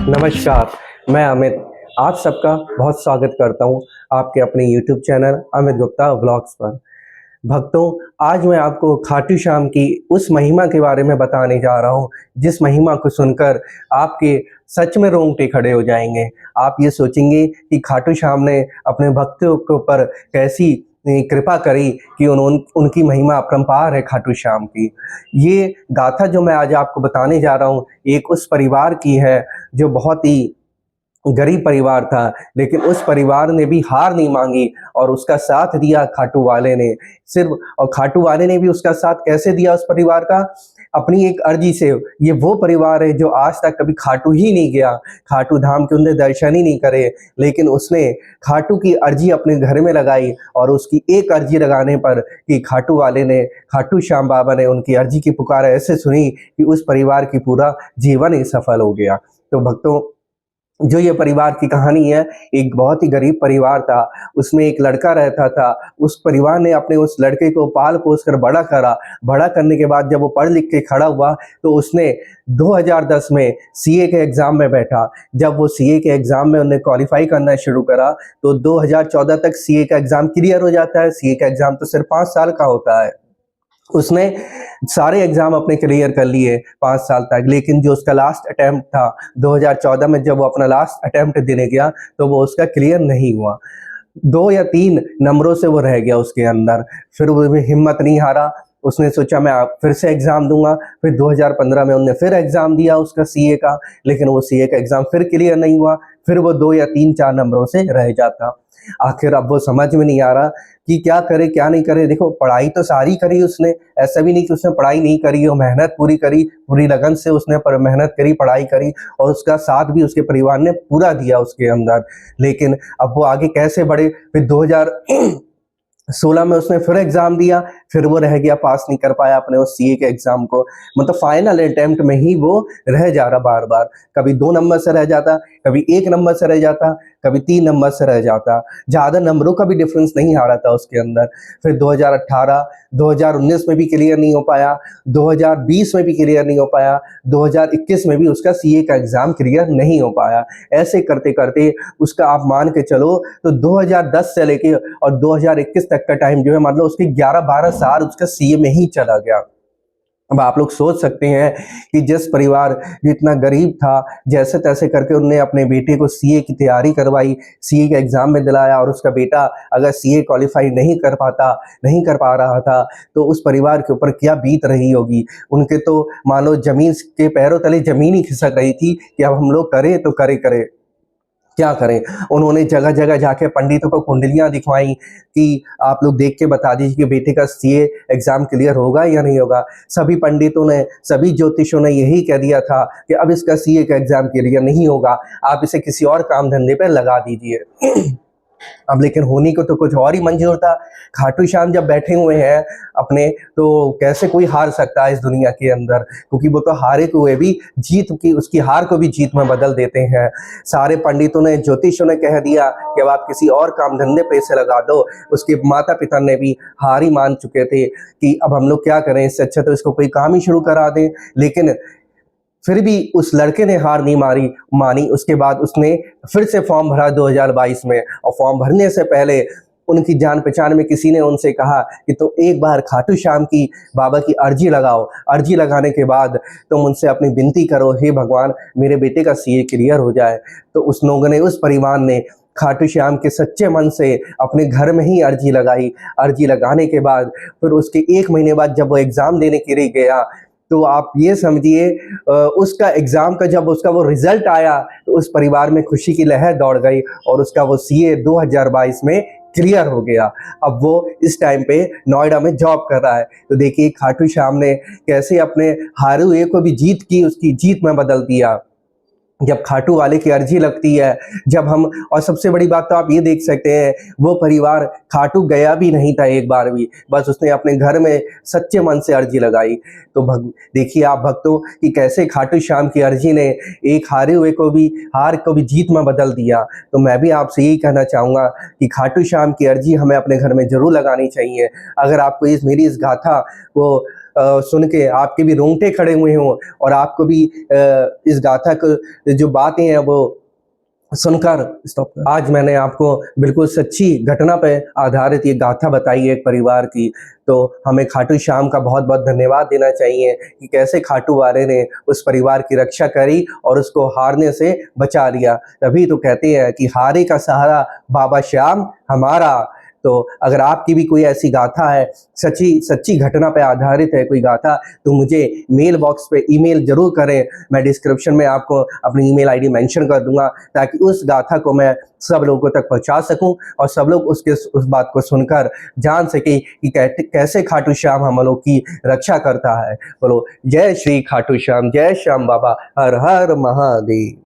नमस्कार, मैं अमित। आप सबका बहुत स्वागत करता हूँ आपके अपने YouTube channel Amit Gupta vlogs पर। भक्तों, आज मैं आपको खाटू श्याम की उस महिमा के बारे में बताने जा रहा हूँ, जिस महिमा को सुनकर आपके सच में रोंगटे खड़े हो जाएंगे। आप ये सोचेंगे कि खाटू श्याम ने अपने भक्तों के ऊपर कैसी कृपा करी कि उनकी महिमा अपरंपार है खाटू श्याम की। ये गाथा जो मैं आज आपको बताने जा रहा हूँ, एक उस परिवार की है जो बहुत ही गरीब परिवार था, लेकिन उस परिवार ने भी हार नहीं मांगी और उसका साथ दिया खाटू वाले ने। सिर्फ और खाटू वाले ने भी उसका साथ कैसे दिया उस परिवार का? अपनी एक अर्जी से। ये वो परिवार है जो आज तक कभी खाटू ही नहीं गया, खाटू धाम के उन्हें दर्शन ही नहीं करे, लेकिन उसने खाटू की अर्जी अपने घर में लगाई और उसकी एक अर्जी लगाने पर कि खाटू वाले ने, खाटू श्याम बाबा ने उनकी अर्जी की पुकार ऐसे सुनी कि उस परिवार की पूरा जीवन ही सफल हो गया। तो भक्तों, जो ये परिवार की कहानी है, एक बहुत ही गरीब परिवार था। उसमें एक लड़का रहता था। उस परिवार ने अपने उस लड़के को पाल पोस कर बड़ा करा। बड़ा करने के बाद जब वो पढ़ लिख के खड़ा हुआ तो उसने 2010 में सीए के एग्ज़ाम में बैठा। जब वो सीए के एग्ज़ाम में उन्हें क्वालिफाई करना शुरू करा तो 2014 तक सीए का एग्ज़ाम क्लियर हो जाता है। सीए का एग्ज़ाम तो सिर्फ 5 साल का होता है। उसने सारे एग्ज़ाम अपने क्लियर कर लिए 5 साल तक, लेकिन जो उसका लास्ट अटेम्प्ट था 2014 में, जब वो अपना लास्ट अटेम्प्ट देने गया तो वो उसका क्लियर नहीं हुआ। 2 या 3 नंबरों से वो रह गया उसके अंदर। फिर वो भी हिम्मत नहीं हारा। उसने सोचा मैं फिर से एग्ज़ाम दूंगा। फिर 2015 में उन्होंने फिर एग्ज़ाम दिया उसका सीए का, लेकिन वो सीए का एग्ज़ाम फिर क्लियर नहीं हुआ। फिर वो 2 या 3-4 नंबरों से रह जाता। आखिर अब वो समझ में नहीं आ रहा कि क्या करे क्या नहीं करे। देखो, पढ़ाई तो सारी करी उसने, ऐसा भी नहीं कि उसने पढ़ाई नहीं करी हो। मेहनत पूरी करी, पूरी लगन से उसने पर मेहनत करी, पढ़ाई करी और उसका साथ भी उसके परिवार ने पूरा दिया उसके अंदर। लेकिन अब वो आगे कैसे बढ़े? फिर 2016 में उसने फिर एग्ज़ाम दिया। फिर वो रह गया, पास नहीं कर पाया अपने उस सीए के एग्ज़ाम को। मतलब फाइनल अटेम्प्ट में ही वो रह जा रहा बार बार। कभी 2 नंबर से रह जाता, कभी 1 नंबर से रह जाता, कभी 3 नंबर से रह जाता। ज़्यादा नंबरों का भी डिफरेंस नहीं आ रहा था उसके अंदर। फिर 2018, 2019 में भी क्लियर नहीं हो पाया, 2020 में भी क्लियर नहीं हो पाया, 2021 में भी उसका सीए का एग्ज़ाम क्लियर नहीं हो पाया। ऐसे करते करते उसका आप मान के चलो तो 2010 से लेके और 2021 तक का टाइम जो है, मतलब उसके 11-12 साल उसका सीए में ही चला गया। अब आप लोग सोच सकते हैं कि जिस परिवार जो इतना गरीब था, जैसे तैसे करके उनने अपने बेटे को सीए की तैयारी करवाई, सीए के एग्ज़ाम में दिलाया और उसका बेटा अगर सीए क्वालिफाई नहीं कर पा रहा था, तो उस परिवार के ऊपर क्या बीत रही होगी। उनके तो मानो ज़मीन के पैरों तले ज़मीन ही खिसक रही थी कि अब हम लोग करें तो करें क्या करें। उन्होंने जगह-जगह जाके पंडितों को कुंडलियाँ दिखवाई कि आप लोग देख के बता दीजिए कि बेटे का सीए एग्ज़ाम क्लियर होगा या नहीं होगा। सभी पंडितों ने, सभी ज्योतिषियों ने यही कह दिया था कि अब इसका सीए का एग्ज़ाम क्लियर नहीं होगा, आप इसे किसी और काम धंधे पे लगा दीजिए। अब लेकिन होने को तो कुछ और ही मंजूर था। खाटू श्याम जब बैठे हुए हैं अपने, तो कैसे कोई हार सकता है इस दुनिया के अंदर, क्योंकि वो तो हारे हुए भी जीत की, उसकी हार को भी जीत में बदल देते हैं। सारे पंडितों ने, ज्योतिषियों ने कह दिया कि अब आप किसी और काम धंधे पे इसे लगा दो। उसके माता पिता ने भी हार ही मान चुके थे कि अब हम लोग क्या करें, इससे अच्छा तो इसको कोई काम ही शुरू करा दें। लेकिन फिर भी उस लड़के ने हार नहीं मानी। उसके बाद उसने फिर से फॉर्म भरा 2022 में, और फॉर्म भरने से पहले उनकी जान पहचान में किसी ने उनसे कहा कि तुम एक बार खाटू श्याम की बाबा की अर्जी लगाओ। अर्जी लगाने के बाद तुम उनसे अपनी विनती करो, हे भगवान मेरे बेटे का सीए क्लियर हो जाए। तो उस लोगों ने, उस परिवार ने खाटू श्याम के सच्चे मन से अपने घर में ही अर्जी लगाई। अर्जी लगाने के बाद फिर उसके 1 महीने बाद जब वो एग्ज़ाम देने के लिए गया, तो आप ये समझिए उसका एग्ज़ाम का जब उसका वो रिज़ल्ट आया तो उस परिवार में खुशी की लहर दौड़ गई और उसका वो सीए 2022 में क्लियर हो गया। अब वो इस टाइम पे नोएडा में जॉब कर रहा है। तो देखिए खाटू श्याम ने कैसे अपने हारे हुए को भी जीत की, उसकी जीत में बदल दिया। जब खाटू वाले की अर्जी लगती है, जब हम, और सबसे बड़ी बात तो आप ये देख सकते हैं, वो परिवार खाटू गया भी नहीं था एक बार भी, बस उसने अपने घर में सच्चे मन से अर्जी लगाई। तो देखिए आप भक्तों कि कैसे खाटू श्याम की अर्जी ने एक हारे हुए को भी, हार को भी जीत में बदल दिया। तो मैं भी आपसे यही कहना चाहूँगा कि खाटू श्याम की अर्जी हमें अपने घर में ज़रूर लगानी चाहिए। अगर आपको मेरी इस गाथा को सुन के आपके भी रोंगटे खड़े हुए हों और आपको भी इस गाथा को जो बातें हैं वो सुनकर आज मैंने आपको बिल्कुल सच्ची घटना पे आधारित ये गाथा बताई है एक परिवार की। तो हमें खाटू श्याम का बहुत बहुत धन्यवाद देना चाहिए कि कैसे खाटू वाले ने उस परिवार की रक्षा करी और उसको हारने से बचा लिया। तभी तो कहते हैं कि हारे का सहारा बाबा श्याम हमारा। तो अगर आपकी भी कोई ऐसी गाथा है, सच्ची घटना पे आधारित है कोई गाथा, तो मुझे मेल बॉक्स पे ईमेल जरूर करें। मैं डिस्क्रिप्शन में आपको अपनी ईमेल आईडी मेंशन कर दूंगा ताकि उस गाथा को मैं सब लोगों तक पहुंचा सकूं और सब लोग उस बात को सुनकर जान सके कि कैसे खाटू श्याम हम लोग की रक्षा करता है। बोलो जय श्री खाटू श्याम, जय श्याम बाबा, हर हर महादेव।